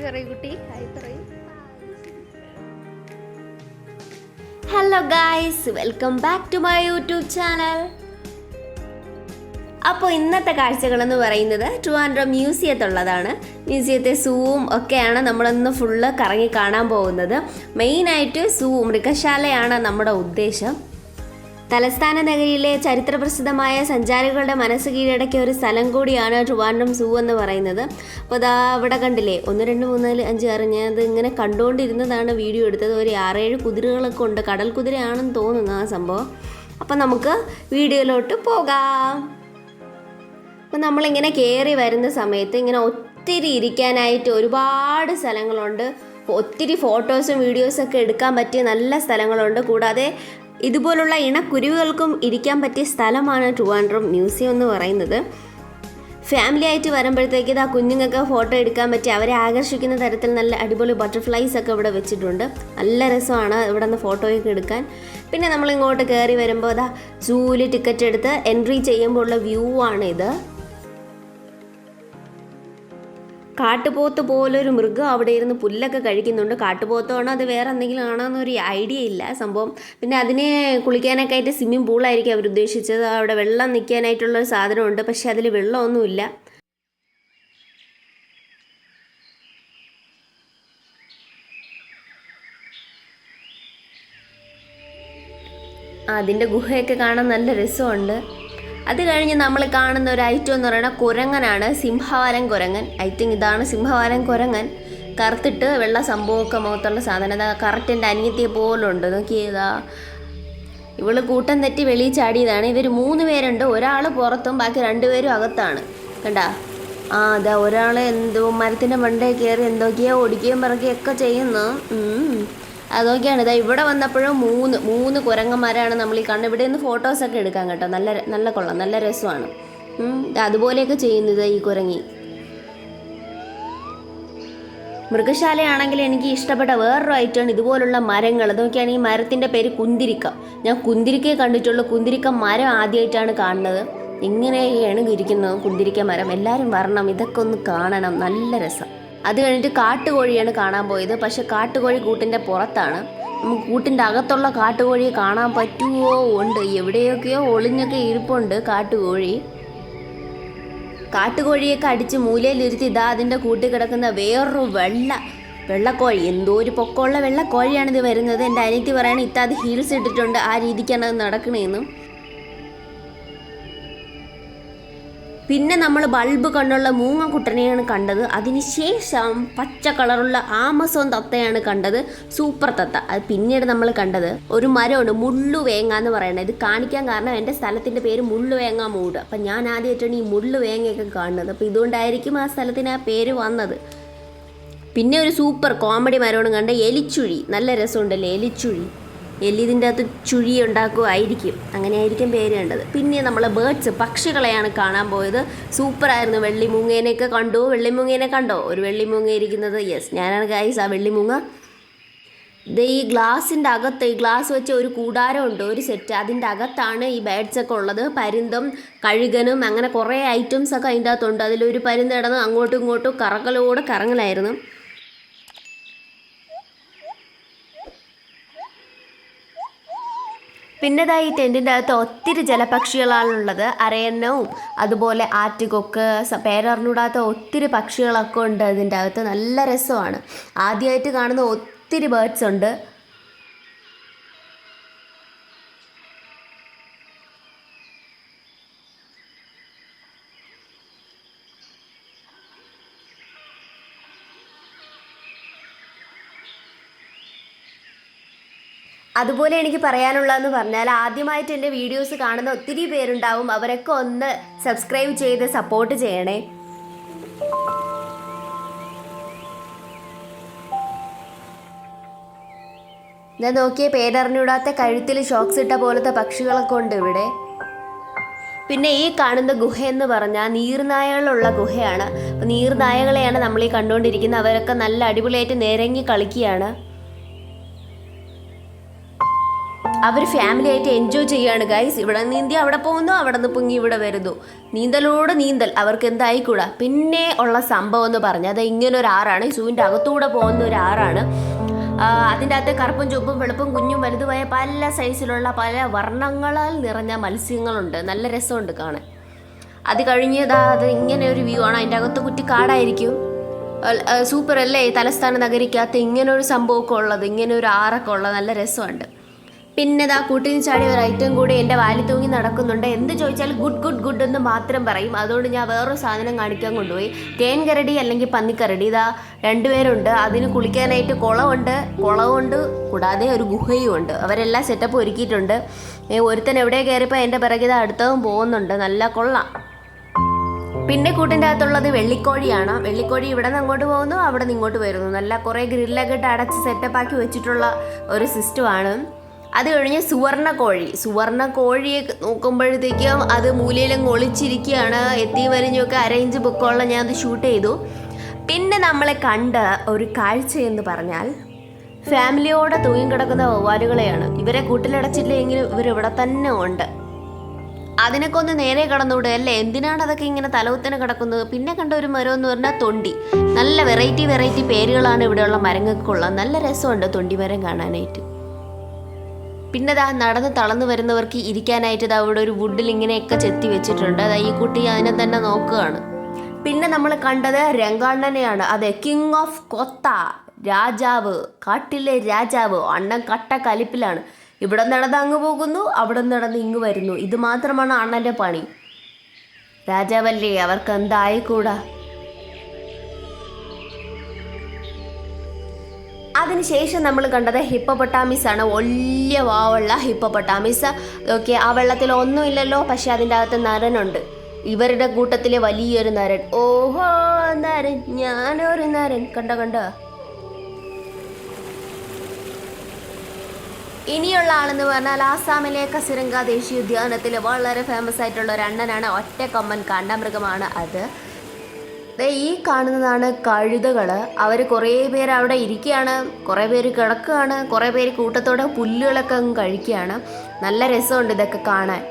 പറയൂ കുട്ടി, ഹായ് പറയൂ. Hello guys, welcome back to my YouTube channel. അപ്പോൾ ഇന്നത്തെ കാഴ്ചകളെന്ന് പറയുന്നത് ട്രിവാൻഡ്രം മ്യൂസിയത്തുള്ളതാണ്. മ്യൂസിയത്തെ സൂവും ഒക്കെയാണ് നമ്മളിന്ന് ഫുള്ള് കറങ്ങി കാണാൻ പോകുന്നത്. മെയിനായിട്ട് സൂ, മൃഗശാലയാണ് നമ്മുടെ ഉദ്ദേശം. തലസ്ഥാന നഗരിയിലെ ചരിത്രപ്രസിദ്ധമായ സഞ്ചാരികളുടെ മനസ്സ് കീഴടക്കിയ ഒരു സ്ഥലം കൂടിയാണ് ട്രിവാൻഡ്രം സൂ എന്ന് പറയുന്നത്. അപ്പോൾ അതാ അവിടെ കണ്ടില്ലേ, 1 2 3 4 5 6, ഞാനത് ഇങ്ങനെ കണ്ടുകൊണ്ടിരുന്നതാണ് വീഡിയോ എടുത്തത്. ഒരു 6 7 കുതിരകളൊക്കെ ഉണ്ട്, കടൽ കുതിരയാണെന്ന് തോന്നുന്നു ആ സംഭവം. അപ്പം നമുക്ക് വീഡിയോയിലോട്ട് പോകാം. അപ്പം നമ്മളിങ്ങനെ കയറി വരുന്ന സമയത്ത് ഇങ്ങനെ ഒത്തിരി ഇരിക്കാനായിട്ട് ഒരുപാട് സ്ഥലങ്ങളുണ്ട്. ഒത്തിരി ഫോട്ടോസും വീഡിയോസൊക്കെ എടുക്കാൻ പറ്റിയ നല്ല സ്ഥലങ്ങളുണ്ട്. കൂടാതെ ഇതുപോലുള്ള ഇണക്കുരുവികൾക്കും ഇരിക്കാൻ പറ്റിയ സ്ഥലമാണ് ട്രിവാൻഡ്രം മ്യൂസിയം എന്ന് പറയുന്നത്. ഫാമിലി ആയിട്ട് വരുമ്പോഴത്തേക്ക് ആ കുഞ്ഞുങ്ങൾക്ക് ഫോട്ടോ എടുക്കാൻ പറ്റി അവരെ ആകർഷിക്കുന്ന തരത്തിൽ നല്ല അടിപൊളി ബട്ടർഫ്ലൈസ് ഒക്കെ ഇവിടെ വെച്ചിട്ടുണ്ട്. നല്ല രസമാണ് ഇവിടെ നിന്ന് ഫോട്ടോയൊക്കെ എടുക്കാൻ. പിന്നെ നമ്മളിങ്ങോട്ട് കയറി വരുമ്പോൾ അതാ സൂവിൽ ടിക്കറ്റ് എടുത്ത് എൻട്രി ചെയ്യുമ്പോൾ ഉള്ള വ്യൂ ആണ് ഇത്. കാട്ടുപോത്ത് പോലൊരു മൃഗം അവിടെ ഇരുന്ന് പുല്ലൊക്കെ കഴിക്കുന്നുണ്ട്. കാട്ടുപോത്താണോ അത് വേറെ എന്തെങ്കിലും ആണോ എന്നൊരു ഐഡിയ ഇല്ല സംഭവം. പിന്നെ അതിനെ കുളിക്കാനൊക്കെ ആയിട്ട് സ്വിമ്മിംഗ് പൂളായിരിക്കും അവർ ഉദ്ദേശിച്ചത്. അവിടെ വെള്ളം നിൽക്കാനായിട്ടുള്ളൊരു സാധനമുണ്ട്, പക്ഷെ അതിൽ വെള്ളമൊന്നുമില്ല. അതിൻ്റെ ഗുഹയൊക്കെ കാണാൻ നല്ല രസമുണ്ട്. അത് കഴിഞ്ഞ് നമ്മൾ കാണുന്ന ഒരു ഐറ്റം എന്ന് പറയുന്നത് കുരങ്ങനാണ്, സിംഹവാലൻ കുരങ്ങൻ. ഐ തിങ്ക് ഇതാണ് സിംഹവാലൻ കുരങ്ങൻ. കറുത്തിട്ട് വെള്ള സംഭവമൊക്കെ മുഖത്തുള്ള സാധനം. അതാ കറക്റ്റ് എൻ്റെ അനിയത്തിയെ പോലുണ്ട്. നോക്കിയതാ, ഇവള് കൂട്ടം തെറ്റി വെളിയിൽ ചാടിയതാണ്. ഇവർ 3 പേരുണ്ട്, ഒരാൾ പുറത്തും ബാക്കി 2 പേരും അകത്താണ്. കണ്ടാ, അതാ ഒരാൾ എന്തോ മരത്തിൻ്റെ മണ്ടയിൽ കയറി എന്തൊക്കെയോ ഒടിക്കുകയും പറക്കുകയൊക്കെ ചെയ്യുന്നു. അതൊക്കെയാണ്. ഇതാ ഇവിടെ വന്നപ്പോഴും 3 കുരങ്ങന്മാരാണ് നമ്മൾ ഈ കാണുന്നത്. ഇവിടെ നിന്ന് ഫോട്ടോസൊക്കെ എടുക്കാം കേട്ടോ, നല്ല കൊള്ളാം, നല്ല രസമാണ്. അതുപോലെയൊക്കെ ചെയ്യുന്നത് ഈ കുരങ്ങി. മൃഗശാലയാണെങ്കിൽ എനിക്ക് ഇഷ്ടപ്പെട്ട വേറൊരു ഐറ്റമാണ് ഇതുപോലുള്ള മരങ്ങൾ. അതൊക്കെയാണ് ഈ മരത്തിൻ്റെ പേര് കുന്തിരിക്ക. ഞാൻ കുന്തിരിക്കയെ കണ്ടിട്ടുള്ളൂ, കുന്തിരിക്ക മരം ആദ്യമായിട്ടാണ് കാണുന്നത്. ഇങ്ങനെയാണ് ഇരിക്കുന്നത് കുന്തിരിക്ക മരം. എല്ലാവരും വരണം, ഇതൊക്കെ ഒന്ന് കാണണം, നല്ല രസം. അത് കഴിഞ്ഞിട്ട് കാട്ടുകോഴിയാണ് കാണാൻ പോയത്. പക്ഷെ കാട്ടുകോഴി കൂട്ടിൻ്റെ പുറത്താണ്. നമുക്ക് കൂട്ടിൻ്റെ അകത്തുള്ള കാട്ടുകോഴിയെ കാണാൻ പറ്റുമോ? ഉണ്ട്, എവിടെയൊക്കെയോ ഒളിഞ്ഞൊക്കെ ഇരിപ്പുണ്ട് കാട്ടുകോഴി. കാട്ടുകോഴിയൊക്കെ അടിച്ച് മൂലയിലിരുത്തി ഇതാ അതിൻ്റെ കൂട്ടിൽ കിടക്കുന്ന വേറൊരു വെള്ളക്കോഴി. എന്തോ ഒരു പൊക്കമുള്ള വെള്ളക്കോഴിയാണിത് വരുന്നത്. എൻ്റെ അനിയത്തി പറയണ ഇത്താത് ഹീൽസ് ഇട്ടിട്ടുണ്ട്, ആ രീതിക്കാണ് അത് നടക്കണേന്നും. പിന്നെ നമ്മൾ ബൾബ് കണ്ടുള്ള മൂങ്ങക്കുട്ടനെയാണ് കണ്ടത്. അതിനുശേഷം പച്ച കളറുള്ള ആമസോൺ തത്തയാണ് കണ്ടത്, സൂപ്പർ തത്ത. അത് പിന്നീട് നമ്മൾ കണ്ടത് ഒരു മരമുണ്ട്, മുള്ളുവേങ്ങ എന്ന് പറയുന്നത്. ഇത് കാണിക്കാൻ കാരണം എൻ്റെ സ്ഥലത്തിൻ്റെ പേര് മുള്ളുവേങ്ങ മൂട്. അപ്പം ഞാൻ ആദ്യമായിട്ടാണ് ഈ മുള്ളുവേങ്ങയൊക്കെ കാണുന്നത്. അപ്പോൾ ഇതുകൊണ്ടായിരിക്കും ആ സ്ഥലത്തിന് ആ പേര് വന്നത്. പിന്നെ ഒരു സൂപ്പർ കോമഡി മരമാണ് കണ്ട, എലിച്ചുഴി. നല്ല രസമുണ്ടല്ലേ എലിച്ചുഴി. എലി ഇതിൻ്റെ അകത്ത് ചുഴി ഉണ്ടാക്കുമായിരിക്കും, അങ്ങനെ ആയിരിക്കും പേര് കണ്ടത്. പിന്നെ നമ്മൾ ബേർഡ്സ്, പക്ഷികളെയാണ് കാണാൻ പോയത്. സൂപ്പറായിരുന്നു. വെള്ളിമൂങ്ങേനെയൊക്കെ കണ്ടു. വെള്ളിമൂങ്ങേനെ കണ്ടോ? ഒരു വെള്ളിമൂങ്ങ ഇരിക്കുന്നത്. യെസ്, ഞാനാണ് ഗൈസ് ആ വെള്ളിമൂങ്ങ. ഇത് ഈ ഗ്ലാസിൻ്റെ അകത്ത്, ഈ ഗ്ലാസ് വെച്ച ഒരു കൂടാരമുണ്ട്, ഒരു സെറ്റ്. അതിൻ്റെ അകത്താണ് ഈ ബേർഡ്സൊക്കെ ഉള്ളത്. പരുന്തും കഴുകനും അങ്ങനെ കുറേ ഐറ്റംസൊക്കെ അതിൻ്റെ അകത്തുണ്ട്. അതിലൊരു പരുന്ത് കിടന്ന് അങ്ങോട്ടും ഇങ്ങോട്ടും കറങ്ങലായിരുന്നു. പിന്നെ ഈ ടെൻറ്റിൻ്റെ അകത്ത് ഒത്തിരി ജലപക്ഷികളാണുള്ളത്. അരയന്നവും അതുപോലെ ആറ്റുകൊക്ക്, പേരറിഞ്ഞൂടാത്ത ഒത്തിരി പക്ഷികളൊക്കെ ഉണ്ട് അതിൻ്റെ അകത്ത്. നല്ല രസമാണ്. ആദ്യമായിട്ട് കാണുന്ന ഒത്തിരി ബേർഡ്സ് ഉണ്ട്. അതുപോലെ എനിക്ക് പറയാനുള്ളതെന്ന് പറഞ്ഞാൽ, ആദ്യമായിട്ട് എൻ്റെ വീഡിയോസ് കാണുന്ന ഒത്തിരി പേരുണ്ടാവും. അവരൊക്കെ ഒന്ന് സബ്സ്ക്രൈബ് ചെയ്ത് സപ്പോർട്ട് ചെയ്യണേ. ഞാൻ നോക്കിയ പേരറിഞ്ഞൂടാത്ത കഴുത്തിൽ ഷോക്സ് ഇട്ട പോലത്തെ പക്ഷികളൊക്കെ ഉണ്ട് ഇവിടെ. പിന്നെ ഈ കാണുന്ന ഗുഹയെന്ന് പറഞ്ഞാൽ നീർനായകളുള്ള ഗുഹയാണ്. അപ്പോൾ നീർനായകളെയാണ് നമ്മൾ ഈ കണ്ടുകൊണ്ടിരിക്കുന്നത്. അവരൊക്കെ നല്ല അടിപൊളിയായിട്ട് നിരങ്ങി കളിക്കുകയാണ്. അവർ ഫാമിലി ആയിട്ട് എൻജോയ് ചെയ്യാണ് ഗൈസ്. ഇവിടെ നീന്തി അവിടെ പോകുന്നു, അവിടെ നിന്ന് പൊങ്ങി ഇവിടെ വരുന്നു. നീന്തലോട് നീന്തൽ, അവർക്ക് എന്തായിക്കൂടാ. പിന്നെ ഉള്ള സംഭവം എന്ന് പറഞ്ഞാൽ അത് ഇങ്ങനെ ഒരു ആറാണ്, സൂവിൻ്റെ അകത്തൂടെ പോകുന്ന ഒരു ആറാണ്. അതിൻ്റെ അകത്ത് കറുപ്പും ചുവപ്പും വെളുപ്പും കുഞ്ഞും വലുതുമായ പല സൈസിലുള്ള പല വർണ്ണങ്ങളാൽ നിറഞ്ഞ മത്സ്യങ്ങളുണ്ട്. നല്ല രസമുണ്ട് കാണാൻ. അത് കഴിഞ്ഞതാ അത് ഇങ്ങനെ ഒരു വ്യൂ ആണ്. അതിൻ്റെ അകത്ത് കുറ്റിക്കാടായിരിക്കും. സൂപ്പർ അല്ലേ? തലസ്ഥാന നഗരിക്കകത്ത് ഇങ്ങനെ ഒരു സംഭവമൊക്കെ ഉള്ളത്, ഇങ്ങനെ ഒരു ആറൊക്കെ ഉള്ളത് നല്ല രസമുണ്ട്. പിന്നെ ഇതാ കൂട്ടിന് ചാടി ഒരു ഐറ്റം കൂടി എൻ്റെ വാലി തൂങ്ങി നടക്കുന്നുണ്ട്. എന്ത് ചോദിച്ചാൽ ഗുഡ് ഗുഡ് ഗുഡ് എന്ന് മാത്രം പറയും. അതുകൊണ്ട് ഞാൻ വേറൊരു സാധനം കാണിക്കാൻ കൊണ്ടുപോയി. തേൻ കരടി അല്ലെങ്കിൽ പന്നിക്കരടി. ഇതാ രണ്ടുപേരുണ്ട്. അതിന് കുളിക്കാനായിട്ട് കുളമുണ്ട്, കൂടാതെ ഒരു ഗുഹയും ഉണ്ട്. അവരെല്ലാം സെറ്റപ്പ് ഒരുക്കിയിട്ടുണ്ട്. ഒരുത്തൻ എവിടെ കയറിയപ്പോൾ എൻ്റെ പിറകിത അടുത്തതും പോകുന്നുണ്ട്. നല്ല കൊള്ളാം. പിന്നെ കൂട്ടിൻ്റെ അകത്തുള്ളത് വെള്ളിക്കോഴിയാണ്. വെള്ളിക്കോഴി ഇവിടെ നിന്ന് അങ്ങോട്ട് പോകുന്നു, അവിടെ നിന്ന് ഇങ്ങോട്ട് വരുന്നു. നല്ല കുറേ ഗ്രില്ലൊക്കെ ഇട്ട് അടച്ച് സെറ്റപ്പാക്കി വെച്ചിട്ടുള്ള ഒരു സിസ്റ്റമാണ്. അത് കഴിഞ്ഞ് സുവർണ്ണ കോഴിയെ നോക്കുമ്പോഴത്തേക്കും അത് മൂലയിലും ഒളിച്ചിരിക്കുകയാണ്. എത്തി വരിഞ്ഞൊക്കെ അരയിഞ്ച് ബുക്കുള്ള ഞാൻ അത് ഷൂട്ട് ചെയ്തു. പിന്നെ നമ്മളെ കണ്ട ഒരു കാഴ്ച എന്ന് പറഞ്ഞാൽ ഫാമിലിയോടെ തൂങ്ങിക്കിടക്കുന്ന വവ്വാലുകളെയാണ്. ഇവരെ കൂട്ടിലടച്ചില്ലെങ്കിലും ഇവരിവിടെ തന്നെ ഉണ്ട്. അതിനൊക്കെ ഒന്ന് നേരെ കടന്നുകൂടെ അല്ലേ? എന്തിനാണ് അതൊക്കെ ഇങ്ങനെ തലകുത്തനെ കിടക്കുന്നത്? പിന്നെ കണ്ട ഒരു മരം എന്ന് പറഞ്ഞാൽ തൊണ്ടി. നല്ല വെറൈറ്റി പേരുകളാണ് ഇവിടെയുള്ള മരങ്ങൾക്കുള്ളത്. നല്ല രസമുണ്ട് തൊണ്ടി മരം കാണാനായിട്ട്. പിന്നെ നടന്ന് തളർന്നു വരുന്നവർക്ക് ഇരിക്കാനായിട്ട് അവിടെ ഒരു വുഡിൽ ഇങ്ങനെയൊക്കെ ചെത്തി വെച്ചിട്ടുണ്ട്. ഈ കുട്ടി അതിനെ തന്നെ നോക്കുകയാണ്. പിന്നെ നമ്മൾ കണ്ടത് രംഗാണ്ണനെയാണ്. അതെ, കിങ് ഓഫ് കൊത്ത, രാജാവ്, കാട്ടിലെ രാജാവ്. അണ്ണൻ കട്ട കലിപ്പിലാണ്. ഇവിടെ നടന്ന് അങ്ങ് പോകുന്നു, അവിടെ നടന്ന് ഇങ്ങ് വരുന്നു. ഇത് മാത്രമാണ് അണ്ണൻ്റെ പണി. രാജാവല്ലേ, അവർക്ക് എന്തായിക്കൂടാ. അതിനുശേഷം നമ്മൾ കണ്ടത് ഹിപ്പോപ്പൊട്ടാമിസ് ആണ്. വലിയ വാവുള്ള ഹിപ്പോപ്പൊട്ടാമിസ്. ഓക്കെ, ആ വെള്ളത്തിൽ ഒന്നുമില്ലല്ലോ, പക്ഷെ അതിൻ്റെ അകത്ത് നരനുണ്ട്. ഇവരുടെ കൂട്ടത്തിലെ വലിയൊരു നരൻ. ഓഹോ, നരൻ, ഞാനൊരു നരൻ. കണ്ടോ. ഇനിയുള്ള ആളെന്ന് പറഞ്ഞാൽ ആസാമിലെ കസിരംഗ ദേശീയോദ്യാനത്തിൽ വളരെ ഫേമസ് ആയിട്ടുള്ള ഒരു അണ്ണനാണ്. ഒറ്റക്കൊമ്പൻ കാണ്ടാമൃഗമാണ് അത്. ഈ കാണുന്നതാണ് കഴുതകൾ. അവർ കുറേ പേര് അവിടെ ഇരിക്കുകയാണ്, കുറേ പേര് കിടക്കുകയാണ്, കുറേ പേര് കൂട്ടത്തോടെ പുല്ലുകളൊക്കെ അങ്ങ് കഴിക്കുകയാണ്. നല്ല രസമുണ്ട് ഇതൊക്കെ കാണാൻ.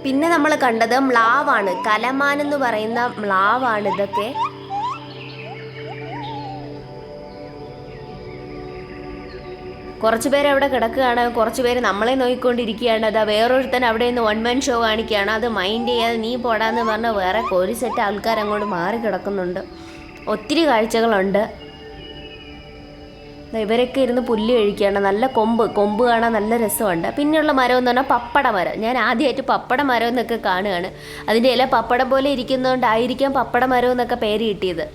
പിന്നെ നമ്മൾ കണ്ടത് മ്ലാവാണ്. കലമാൻ എന്ന് പറയുന്ന മ്ലാവാണ് ഇതൊക്കെ. കുറച്ച് പേര് അവിടെ കിടക്കുകയാണ്, കുറച്ച് പേര് നമ്മളെ നോക്കിക്കൊണ്ടിരിക്കുകയാണ്. അതാ വേറൊരുത്തൻ അവിടെ നിന്ന് വൺ മാൻ ഷോ കാണിക്കുകയാണ്. അത് മൈൻഡ് ചെയ്യാതെ നീ പോടാന്ന് പറഞ്ഞാൽ വേറെ ഒരു സെറ്റ് ആൾക്കാർ അങ്ങോട്ട് മാറി കിടക്കുന്നുണ്ട്. ഒത്തിരി കാഴ്ചകളുണ്ട്. ഇവരൊക്കെ ഇരുന്ന് പുല്ല് കഴിക്കുകയാണ്. നല്ല കൊമ്പ് കാണാൻ നല്ല രസമുണ്ട്. പിന്നെയുള്ള മരം എന്ന് പറഞ്ഞാൽ പപ്പട മരം. ഞാൻ ആദ്യമായിട്ട് പപ്പട മരം എന്നൊക്കെ കാണുകയാണ്. അതിൻ്റെ ഇല പപ്പടം പോലെ ഇരിക്കുന്നതുകൊണ്ടായിരിക്കാം പപ്പട മരം എന്നൊക്കെ പേര് കിട്ടിയത്.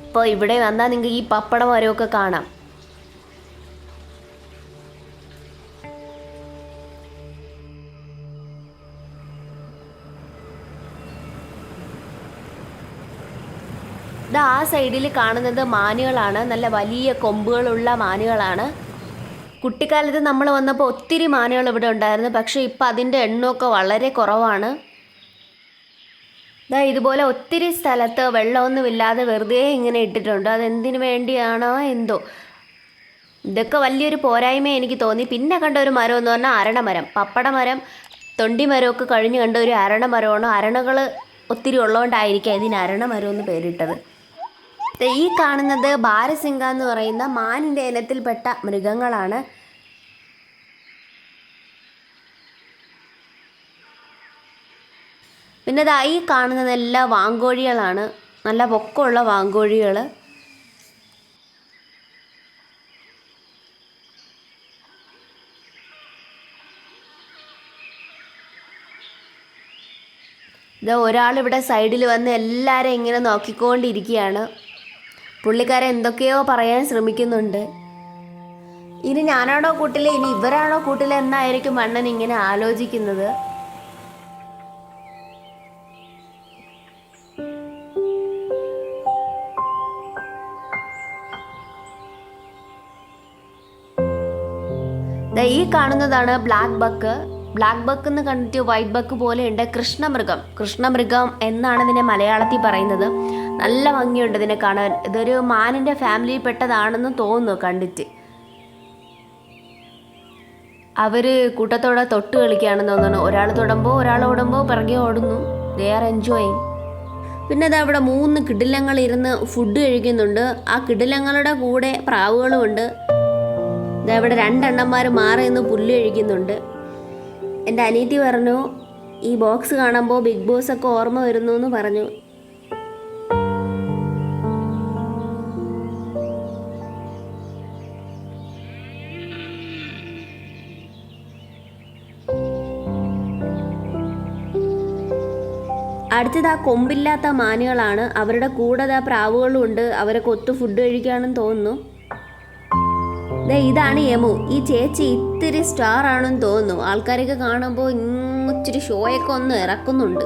അപ്പോൾ ഇവിടെ വന്നാൽ നിങ്ങൾക്ക് ഈ പപ്പട മരമൊക്കെ കാണാം. ആ സൈഡിൽ കാണുന്നത് മാനുകളാണ്. നല്ല വലിയ കൊമ്പുകളുള്ള മാനുകളാണ്. കുട്ടിക്കാലത്ത് നമ്മൾ വന്നപ്പോൾ ഒത്തിരി മാനുകൾ ഇവിടെ ഉണ്ടായിരുന്നു. പക്ഷേ ഇപ്പം അതിൻ്റെ എണ്ണമൊക്കെ വളരെ കുറവാണ്. ഇതുപോലെ ഒത്തിരി സ്ഥലത്ത് വെള്ളമൊന്നുമില്ലാതെ വെറുതെ ഇങ്ങനെ ഇട്ടിട്ടുണ്ട്. അതെന്തിനു വേണ്ടിയാണോ എന്തോ. ഇതൊക്കെ വലിയൊരു പോരായ്മ എനിക്ക് തോന്നി. പിന്നെ കണ്ട ഒരു മരം എന്ന് പറഞ്ഞാൽ അരണമരം. പപ്പട മരം, തൊണ്ടി മരമൊക്കെ കഴിഞ്ഞ് കണ്ട ഒരു അരണമരമാണ്. അരണകൾ ഒത്തിരി ഉള്ളതുകൊണ്ടായിരിക്കാം ഇതിന് അരണമരം എന്ന് പേരിട്ടത്. ഈ കാണുന്നത് ബാരസിംഗ എന്ന് പറയുന്ന മാനിൻ്റെ ഇനത്തിൽപ്പെട്ട മൃഗങ്ങളാണ്. പിന്നെ ഈ കാണുന്നതെല്ലാം വാങ്കോഴികളാണ്. നല്ല പൊക്കമുള്ള വാങ്കോഴികൾ. ഒരാളിവിടെ സൈഡിൽ വന്ന് എല്ലാവരും ഇങ്ങനെ നോക്കിക്കൊണ്ടിരിക്കുകയാണ്. പുള്ളിക്കാരൻ എന്തൊക്കെയോ പറയാൻ ശ്രമിക്കുന്നുണ്ട്. ഇനി ഞാനാണോ കൂട്ടിൽ, ഇനി ഇവരാണോ കൂട്ടിൽ എന്നായിരിക്കും അണ്ണൻ ഇങ്ങനെ ആലോചിക്കുന്നത്. ഈ കാണുന്നതാണ് ബ്ലാക്ക് ബക്ക്. ബ്ലാക്ക് ബക്ക് എന്ന് കണ്ടിട്ട് വൈറ്റ് ബക്ക് പോലെയുണ്ട്. കൃഷ്ണമൃഗം എന്നാണ് ഇതിനെ മലയാളത്തിൽ പറയുന്നത്. നല്ല ഭംഗിയുണ്ട് ഇതിനെ കാണാൻ. ഇതൊരു മാനിൻ്റെ ഫാമിലിയിൽ പെട്ടതാണെന്ന് തോന്നുന്നു കണ്ടിട്ട്. അവർ കൂട്ടത്തോടെ തൊട്ട് കളിക്കുകയാണെന്ന് തോന്നുന്നു. ഒരാൾ ഒരാൾ ഓടുമ്പോൾ പിറകെ ഓടുന്നു. They are enjoying. പിന്നെ അത് അവിടെ 3 കിടിലങ്ങൾ ഇരുന്ന് ഫുഡ് കഴിക്കുന്നുണ്ട്. ആ കിടിലങ്ങളുടെ കൂടെ പ്രാവുകളും ഉണ്ട്. ഇതവിടെ 2 അണ്ണന്മാർ മാറി നിന്ന് പുല്ല് കഴിക്കുന്നുണ്ട്. എൻ്റെ അനിയത്തി പറഞ്ഞു ഈ ബോക്സ് കാണുമ്പോൾ ബിഗ് ബോസ് ഒക്കെ ഓർമ്മ വരുന്നു എന്ന് പറഞ്ഞു. അടുത്തത് ആ കൊമ്പില്ലാത്ത മാനുകളാണ്. അവരുടെ കൂടെ ആ പ്രാവുകളും ഉണ്ട്. അവരൊക്കെ ഒത്തു ഫുഡ് കഴിക്കുകയാണെന്ന് തോന്നുന്നു. ഇതാണ് യമു. ഈ ചേച്ചി ഇത്തിരി സ്റ്റാർ ആണെന്ന് തോന്നുന്നു. ആൾക്കാരൊക്കെ കാണുമ്പോൾ ഇച്ചിരി ഷോയൊക്കെ ഒന്ന് ഇറക്കുന്നുണ്ട്.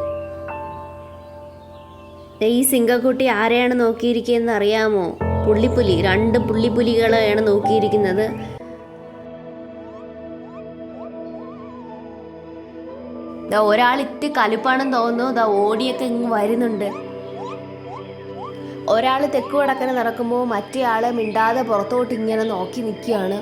ഈ സിംഗക്കുട്ടി ആരെയാണ് നോക്കിയിരിക്കുന്നത് അറിയാമോ? പുള്ളിപ്പുലി. 2 പുള്ളിപ്പുലികളെയാണ് നോക്കിയിരിക്കുന്നത്. ഒരാൾ ഇത്തി കലിപ്പാണെന്ന് തോന്നുന്നു. ഓടിയൊക്കെ ഇങ്ങ് വരുന്നുണ്ട്. ഒരാൾ തെക്ക് വടക്കനെ നടക്കുമ്പോൾ മറ്റേ ആള് മിണ്ടാതെ പുറത്തോട്ട് ഇങ്ങനെ നോക്കി നിൽക്കുകയാണ്.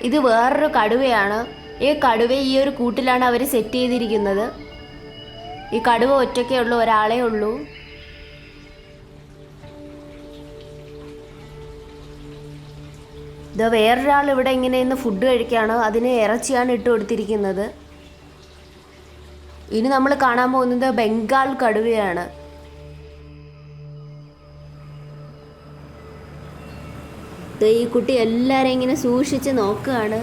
ഇത് വേറൊരു കടുവയാണ്. ഈ കടുവ ഈ ഒരു കൂട്ടിലാണ് അവർ സെറ്റ് ചെയ്തിരിക്കുന്നത്. ഈ കടുവ ഒറ്റയ്ക്കേ ഉള്ളൂ, ഒരാളേ ഉള്ളൂ. ഇത് വേറൊരാൾ ഇവിടെ ഇങ്ങനെ ഇന്ന് ഫുഡ് കഴിക്കുകയാണ്. അതിന് ഇറച്ചിയാണ് ഇട്ട് കൊടുത്തിരിക്കുന്നത്. ഇനി നമ്മൾ കാണാൻ പോകുന്നത് ബംഗാൾ കടുവയാണ്. ഈ കുട്ടി എല്ലാവരെയും ഇങ്ങനെ സൂക്ഷിച്ച് നോക്കുകയാണ്.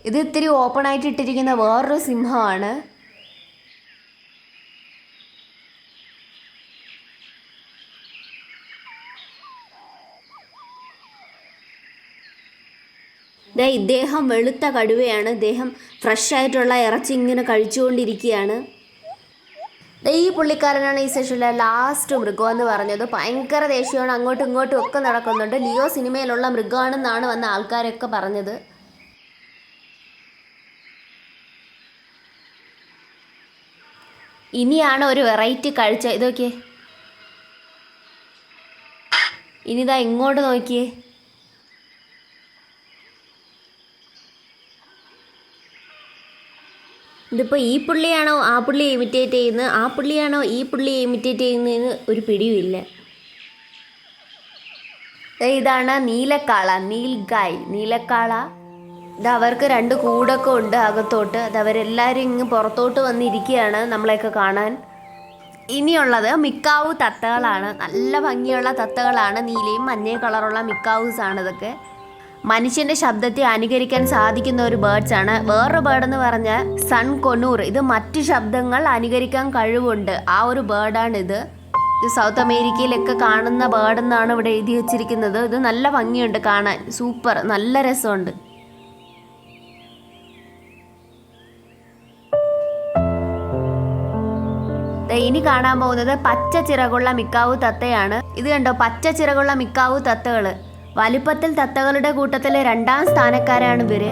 ഇത് ഇത്തിരി ഓപ്പൺ ആയിട്ട് ഇട്ടിരിക്കുന്ന വേറൊരു സിംഹമാണ്. ഇദ്ദേഹം വെളുത്ത കടുവയാണ്. ഇദ്ദേഹം ഫ്രഷ് ആയിട്ടുള്ള ഇറച്ചി ഇങ്ങനെ കഴിച്ചുകൊണ്ടിരിക്കുകയാണ്. ഈ പുള്ളിക്കാരനാണ് ഈ സെഷനിലെ ലാസ്റ്റ് മൃഗം എന്ന് പറഞ്ഞത്. ഭയങ്കര ദേഷ്യമാണ്, അങ്ങോട്ടും ഇങ്ങോട്ടും ഒക്കെ നടക്കുന്നുണ്ട്. ലിയോ സിനിമയിലുള്ള മൃഗമാണെന്നാണ് വന്ന ആൾക്കാരൊക്കെ പറഞ്ഞത്. ഇനിയാണ് ഒരു വെറൈറ്റി കാഴ്ച. ഇതൊക്കെ ഇനിതാ ഇങ്ങോട്ട് നോക്കിയേ. ഇതിപ്പോൾ ഈ പുള്ളിയാണോ ആ പുള്ളിയെ ഇമിറ്റേറ്റ് ചെയ്യുന്നത്, ആ പുള്ളിയാണോ ഈ പുള്ളിയെ ഇമിറ്റേറ്റ് ചെയ്യുന്നതെന്ന് ഒരു പിടിയുമില്ല. ഇതാണ് നീലക്കാള, നീലക്കാള. ഇത് അവർക്ക് 2 കൂടൊക്കെ ഉണ്ട് അകത്തോട്ട്. അത് അവരെല്ലാവരും ഇങ്ങ് പുറത്തോട്ട് വന്നിരിക്കുകയാണ് നമ്മളെയൊക്കെ കാണാൻ. ഇനിയുള്ളത് മിക്കാവു തത്തകളാണ്. നല്ല ഭംഗിയുള്ള തത്തകളാണ്. നീലയും മഞ്ഞയും കളറുള്ള മിക്കാവൂസാണ് ഇതൊക്കെ. മനുഷ്യൻ്റെ ശബ്ദത്തെ അനുകരിക്കാൻ സാധിക്കുന്ന ഒരു ബേർഡ്സ് ആണ്. വേറൊരു ബേർഡ് എന്ന് പറഞ്ഞാൽ സൺ കൊനൂർ. ഇത് മറ്റു ശബ്ദങ്ങൾ അനുകരിക്കാൻ കഴിവുണ്ട്. ആ ഒരു ബേർഡാണിത്. ഇത് സൗത്ത് അമേരിക്കയിലൊക്കെ കാണുന്ന ബേർഡ് എന്നാണ് ഇവിടെ എഴുതി വെച്ചിരിക്കുന്നത്. ഇത് നല്ല ഭംഗിയുണ്ട് കാണാൻ. സൂപ്പർ, നല്ല രസമുണ്ട്. ഇനി കാണാൻ പോകുന്നത് പച്ച ചിറകുള്ള മിക്കാവു തത്തയാണ്. ഇത് കണ്ടോ, പച്ച ചിറകുള്ള മിക്കാവു തത്തകൾ. വലിപ്പത്തിൽ തത്തകളുടെ കൂട്ടത്തിലെ 2ാം സ്ഥാനക്കാരാണ് ഇവര്.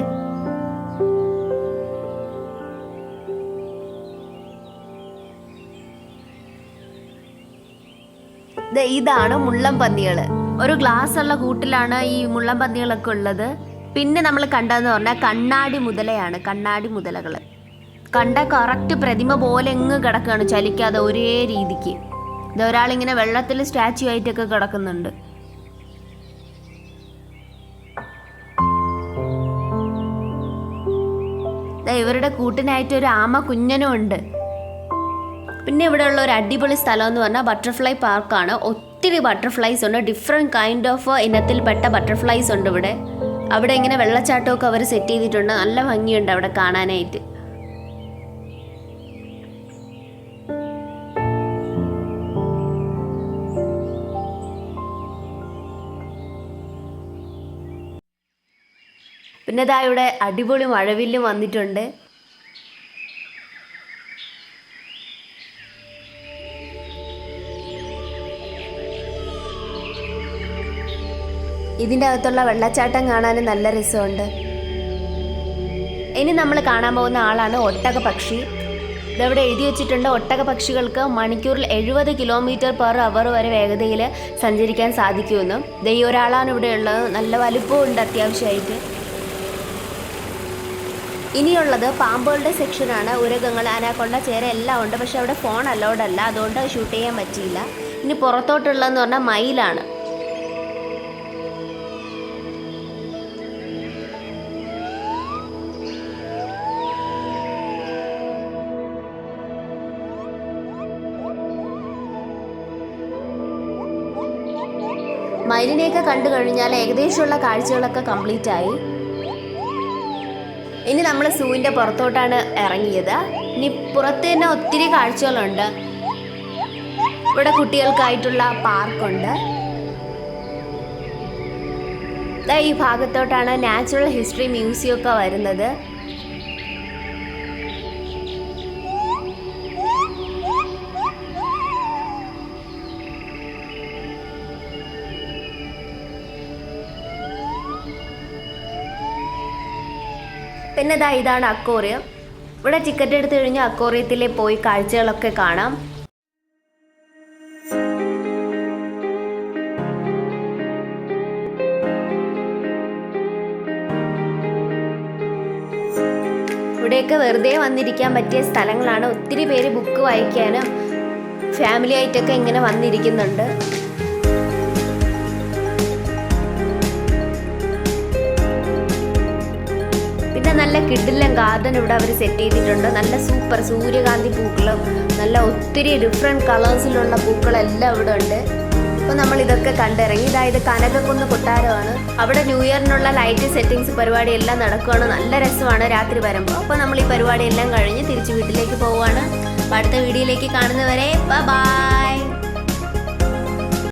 ഇതാണ് മുള്ളംപന്നികൾ. ഒരു ഗ്ലാസ് ഉള്ള കൂട്ടിലാണ് ഈ മുള്ളംപന്നികളൊക്കെ ഉള്ളത്. പിന്നെ നമ്മൾ കണ്ടതെന്ന് പറഞ്ഞാൽ കണ്ണാടി മുതലയാണ്. കണ്ണാടി മുതലകൾ കണ്ട കറക്റ്റ് പ്രതിമ പോലെ എങ്ങ് കിടക്കുകയാണ്, ചലിക്കാതെ ഒരേ രീതിക്ക്. ഇതൊരാളിങ്ങനെ വെള്ളത്തിൽ സ്റ്റാച്യു ആയിട്ടൊക്കെ കിടക്കുന്നുണ്ട്. ഇവരുടെ കൂട്ടിനായിട്ട് ഒരു ആമ കുഞ്ഞനും ഉണ്ട്. പിന്നെ ഇവിടെയുള്ള ഒരു അടിപൊളി സ്ഥലം എന്ന് പറഞ്ഞാൽ ബട്ടർഫ്ലൈ പാർക്കാണ്. ഒത്തിരി ബട്ടർഫ്ലൈസ് ഉണ്ട്. ഡിഫറെൻറ്റ് കൈൻഡ് ഓഫ് ഇനത്തിൽപ്പെട്ട ബട്ടർഫ്ലൈസ് ഉണ്ട് ഇവിടെ. അവിടെ ഇങ്ങനെ വെള്ളച്ചാട്ടമൊക്കെ അവർ സെറ്റ് ചെയ്തിട്ടുണ്ട്. നല്ല ഭംഗിയുണ്ട് അവിടെ കാണാനായിട്ട്. പിന്നെ ഇതാ ഇവിടെ അടിപൊളി മഴവില്ലും വന്നിട്ടുണ്ട്. ഇതിൻ്റെ അകത്തുള്ള വെള്ളച്ചാട്ടം കാണാനും നല്ല രസമുണ്ട്. ഇനി നമ്മൾ കാണാൻ പോകുന്ന ആളാണ് ഒട്ടക പക്ഷി. ഇതവിടെ എഴുതി വെച്ചിട്ടുണ്ട്, ഒട്ടക പക്ഷികൾക്ക് മണിക്കൂറിൽ 70 km/h വരെ വേഗതയിൽ സഞ്ചരിക്കാൻ സാധിക്കുമെന്ന്. ഈ ഒരാളാണ് ഇവിടെ ഉള്ളത്. നല്ല വലുപ്പവും ഉണ്ട് അത്യാവശ്യമായിട്ട്. ഇനിയുള്ളത് പാമ്പുകളുടെ സെക്ഷനാണ്. ഉരകങ്ങൾ, അനാക്കൊണ്ട, ചേര എല്ലാം ഉണ്ട്. പക്ഷെ അവിടെ ഫോൺ അലൗഡ് അല്ല, അതുകൊണ്ട് ഷൂട്ട് ചെയ്യാൻ പറ്റിയില്ല. ഇനി പുറത്തോട്ടുള്ളതെന്ന് പറഞ്ഞാൽ മയിലാണ്. മയിലിനെയൊക്കെ കണ്ടു കഴിഞ്ഞാൽ ഏകദേശമുള്ള കാഴ്ചകളൊക്കെ കംപ്ലീറ്റ് ആയി. ഇനി നമ്മൾ സൂവിൻ്റെ പുറത്തോട്ടാണ് ഇറങ്ങിയത്. ഇനി പുറത്ത് തന്നെ ഒത്തിരി കാഴ്ചകളുണ്ട്. ഇവിടെ കുട്ടികൾക്കായിട്ടുള്ള പാർക്കുണ്ട്. ഈ ഭാഗത്തോട്ടാണ് നാച്ചുറൽ ഹിസ്റ്ററി മ്യൂസിയം ഒക്കെ വരുന്നത്. പിന്നെ ഇതാണ് അക്വേറിയം. ഇവിടെ ടിക്കറ്റ് എടുത്തു കഴിഞ്ഞാൽ അക്വേറിയത്തിൽ പോയി കാഴ്ചകളൊക്കെ കാണാം. ഇവിടെയൊക്കെ വെറുതെ വന്നിരിക്കാൻ പറ്റിയ സ്ഥലങ്ങളാണ്. ഒത്തിരി പേര് ബുക്ക് വായിക്കാനും ഫാമിലി ആയിട്ടൊക്കെ ഇങ്ങനെ വന്നിരിക്കുന്നുണ്ട്. പിന്നെ നല്ല കിഡിലൻ ഗാർഡൻ ഇവിടെ അവർ സെറ്റ് ചെയ്തിട്ടുണ്ട്. നല്ല സൂപ്പർ സൂര്യകാന്തി പൂക്കളും നല്ല ഒത്തിരി ഡിഫറെൻറ്റ് കളേഴ്സിലുള്ള പൂക്കളെല്ലാം ഇവിടെ ഉണ്ട്. അപ്പോൾ നമ്മൾ ഇതൊക്കെ കണ്ടിറങ്ങി. ഇത് കനകക്കുന്ന് കൊട്ടാരമാണ്. അവിടെ ന്യൂ ഇയറിനുള്ള ലൈറ്റ് സെറ്റിങ്സ് പരിപാടിയെല്ലാം നടക്കുകയാണ്. നല്ല രസമാണ് രാത്രി വരുമ്പോൾ. അപ്പോൾ നമ്മൾ ഈ പരിപാടിയെല്ലാം കഴിഞ്ഞ് തിരിച്ച് വീട്ടിലേക്ക് പോവുകയാണ്. അപ്പോൾ അടുത്ത വീഡിയോയിലേക്ക് കാണുന്നവരെ ബൈ.